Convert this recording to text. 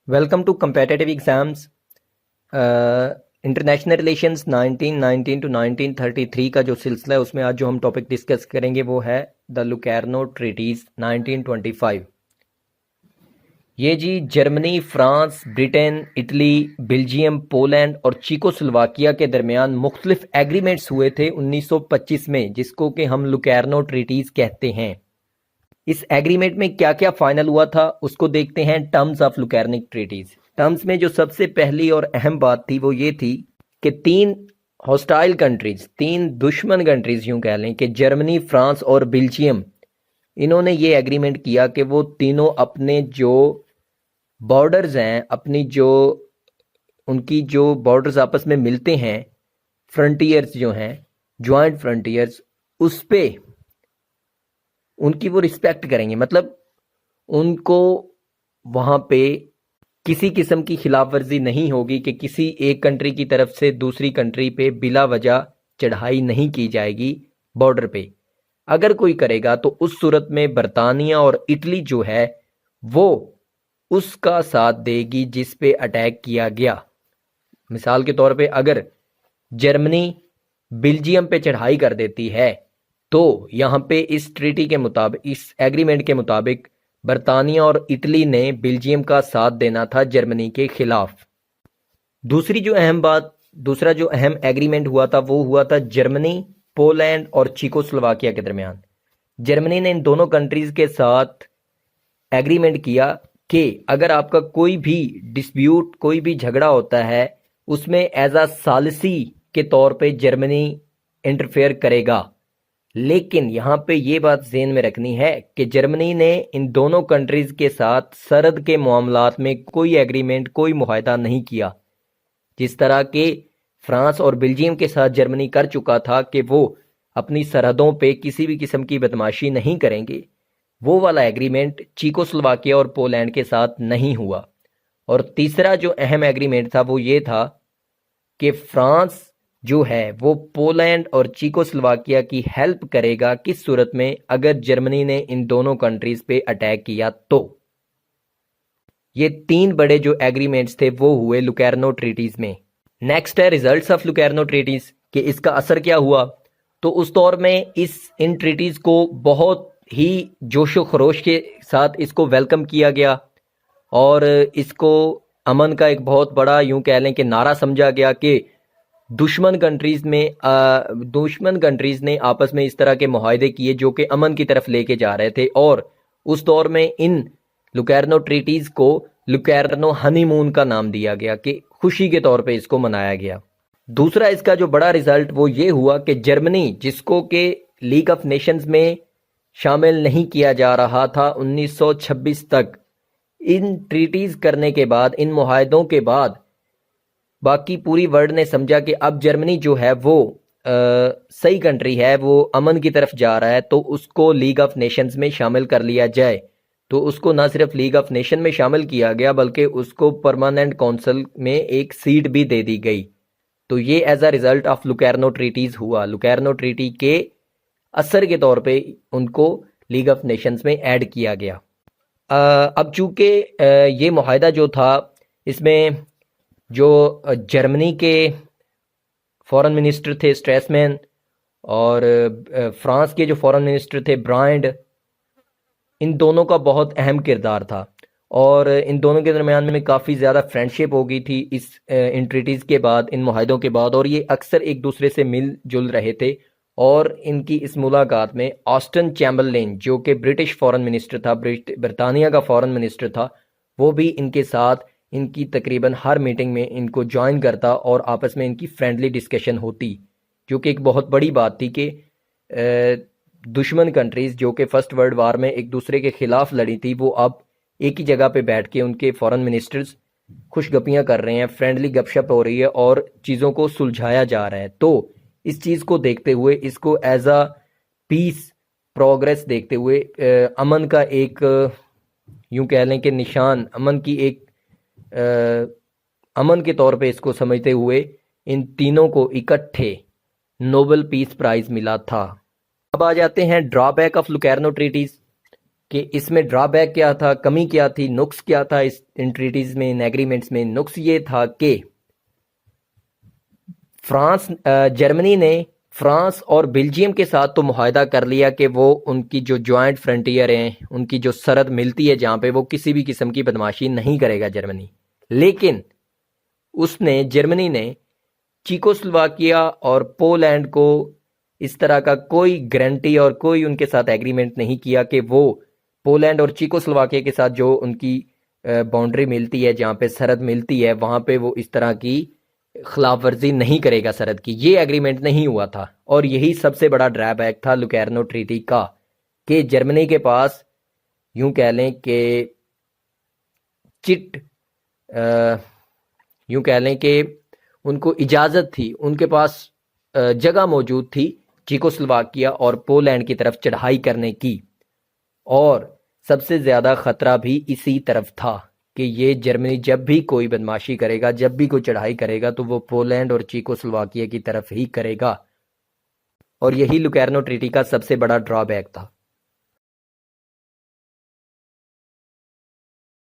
Welcome to competitive exams. International relations 1919 to 1933 का जो सिलसिला है उसमें आज जो हम टॉपिक डिस्कस करेंगे वो है द लुकैर्नो ट्रीटीज 1925। ये जी Germany, France, Britain, Italy, Belgium, Poland और चीकोस्लोवाकिया के दरमियान मुख्तलिफ एग्रीमेंट्स हुए थे 1925 में, जिसको कि हम लुकैर्नो ट्रीटीज कहते हैं। इस एग्रीमेंट में क्या क्या फाइनल हुआ था उसको देखते हैं। Terms of Locarno treaties. Terms में जो सबसे पहली और अहम बात थी वो ये थी कि तीन हॉस्टाइल कंट्रीज, तीन दुश्मन कंट्रीज यूं कह लें कि जर्मनी, फ्रांस और बेल्जियम, इन्होंने ये एग्रीमेंट किया कि वो तीनों अपने जो बॉर्डर्स हैं, अपनी जो उनकी जो बॉर्डर्स आपस में मिलते हैं, फ्रंटियर्स जो हैं, ज्वाइंट फ्रंटियर्स, उस पे उनकी वो रिस्पेक्ट करेंगे। मतलब उनको वहाँ पे किसी किस्म की खिलाफ वर्जी नहीं होगी कि किसी एक कंट्री की तरफ से दूसरी कंट्री पे बिला वजह चढ़ाई नहीं की जाएगी बॉर्डर पे। अगर कोई करेगा तो उस सूरत में बरतानिया और इटली जो है वो उसका साथ देगी जिस पे अटैक किया गया। मिसाल के तौर पे अगर जर्मनी बेल्जियम पे चढ़ाई कर देती है तो यहाँ पे इस ट्रीटी के मुताबिक, इस एग्रीमेंट के मुताबिक बरतानिया और इटली ने बेल्जियम का साथ देना था जर्मनी के खिलाफ। दूसरा जो अहम एग्रीमेंट हुआ था वो हुआ था जर्मनी, पोलैंड और चीकोस्लोवाकिया के दरमियान। जर्मनी ने इन दोनों कंट्रीज के साथ एग्रीमेंट किया कि अगर आपका कोई भी डिस्प्यूट, कोई भी झगड़ा होता है, उसमें एज अ सालिसी के तौर पे जर्मनी इंटरफेयर करेगा। लेकिन यहाँ पे ये बात ज़हन में रखनी है कि जर्मनी ने इन दोनों कंट्रीज के साथ सरहद के मामलात में कोई एग्रीमेंट, कोई मुआहदा नहीं किया। जिस तरह के फ्रांस और बेल्जियम के साथ जर्मनी कर चुका था कि वो अपनी सरहदों पे किसी भी किस्म की बदमाशी नहीं करेंगे, वो वाला एग्रीमेंट चीकोस्लोवाकिया और पोलैंड के साथ नहीं हुआ। और तीसरा जो अहम एग्रीमेंट था वो ये था कि फ्रांस जो है वो पोलैंड और चीकोस्लोवाकिया की हेल्प करेगा किस सूरत में, अगर जर्मनी ने इन दोनों कंट्रीज पे अटैक किया तो। ये तीन बड़े जो एग्रीमेंट्स थे वो हुए लुकैर्नो ट्रीटीज में। नेक्स्ट है रिजल्ट्स ऑफ लुकैर्नो ट्रीटीज कि इसका असर क्या हुआ। तो उस दौर में इन ट्रीटीज को बहुत ही जोशो खरोश के साथ इसको वेलकम किया गया और इसको अमन का एक बहुत बड़ा यूं कह लें कि नारा समझा गया कि दुश्मन कंट्रीज ने आपस में इस तरह के मुआहदे किए जो कि अमन की तरफ लेके जा रहे थे। और उस दौर में इन लुकैर्नो ट्रीटीज को लुकैर्नो हनीमून का नाम दिया गया कि खुशी के तौर पे इसको मनाया गया। दूसरा इसका जो बड़ा रिजल्ट वो ये हुआ कि जर्मनी, जिसको कि लीग ऑफ नेशंस में शामिल नहीं किया जा रहा था 1926 तक, इन ट्रीटीज करने के बाद, इन मुआहदों के बाद बाकी पूरी वर्ल्ड ने समझा कि अब जर्मनी जो है वो सही कंट्री है, वो अमन की तरफ जा रहा है, तो उसको लीग ऑफ नेशंस में शामिल कर लिया जाए। तो उसको ना सिर्फ लीग ऑफ नेशन में शामिल किया गया बल्कि उसको परमानेंट काउंसिल में एक सीट भी दे दी गई। तो ये as a result of Locarno treaties हुआ। लुकैर्नो ट्रीटी के असर के तौर पे उनको लीग ऑफ नेशंस में ऐड किया गया। अब चूंकि ये मुआहदा जो था, इसमें जो जर्मनी के फॉरेन मिनिस्टर थे स्ट्रेसमैन और फ्रांस के जो फॉरेन मिनिस्टर थे ब्रांड, इन दोनों का बहुत अहम किरदार था और इन दोनों के दरमियान में काफ़ी ज़्यादा फ्रेंडशिप हो गई थी इन ट्रीटीज़ के बाद, इन मुआहदों के बाद। और ये अक्सर एक दूसरे से मिल जुल रहे थे। और इनकी इस मुलाकात में ऑस्टन चैम्बरलेन, जो कि ब्रिटिश फॉरेन मिनिस्टर था, बरतानिया का फॉरेन मिनिस्टर था, वो भी इनके साथ इनकी तकरीबन हर मीटिंग में इनको ज्वाइन करता और आपस में इनकी फ्रेंडली डिस्कशन होती, जो कि एक बहुत बड़ी बात थी कि दुश्मन कंट्रीज़ जो कि फर्स्ट वर्ल्ड वार में एक दूसरे के ख़िलाफ़ लड़ी थी, वो अब एक ही जगह पे बैठ के उनके फॉरेन मिनिस्टर्स खुशगपियाँ कर रहे हैं, फ्रेंडली गपशप हो रही है और चीज़ों को सुलझाया जा रहा है। तो इस चीज़ को देखते हुए, इसको एज अ पीस प्रोग्रेस देखते हुए, अमन का एक यूं कह लें कि निशान, अमन की एक अमन के तौर पे इसको समझते हुए इन तीनों को इकट्ठे नोबेल पीस प्राइज मिला था। अब आ जाते हैं ड्रॉबैक ऑफ लुकैर्नो ट्रीटीज। कि इसमें ड्रॉबैक क्या था, कमी क्या थी, नुक्स क्या था इस इन ट्रीटीज में, इन एग्रीमेंट्स में। नुक्स ये था कि जर्मनी ने फ्रांस और बेल्जियम के साथ तो मुआहदा कर लिया कि वो उनकी जो जॉइंट फ्रंटियर हैं, उनकी जो सरहद मिलती है जहाँ पे, वो किसी भी किस्म की बदमाशी नहीं करेगा जर्मनी। लेकिन जर्मनी ने चीकोस्लोवाकिया और पोलैंड को इस तरह का कोई गारंटी और कोई उनके साथ एग्रीमेंट नहीं किया कि वो पोलैंड और चीकोस्लोवाकिया के साथ जो उनकी बाउंड्री मिलती है, जहाँ पे सरहद मिलती है, वहाँ पे वो इस तरह की खिलाफ वर्जी नहीं करेगा सरहद की। ये एग्रीमेंट नहीं हुआ था और यही सबसे बड़ा ड्रॉबैक था लुकेर्नो ट्रीटी का, कि जर्मनी के पास यूं कह लें कि चिट यूं कह लें कि उनको इजाज़त थी, उनके पास जगह मौजूद थी चीकोस्लोवाकिया और पोलैंड की तरफ चढ़ाई करने की। और सबसे ज़्यादा ख़तरा भी इसी तरफ था कि ये जर्मनी जब भी कोई बदमाशी करेगा, जब भी कोई चढ़ाई करेगा, तो वो पोलैंड और चीकोस्लोवाकिया की तरफ ही करेगा। और यही लुकेर्नो ट्रीटी का सबसे बड़ा ड्रॉबैक था।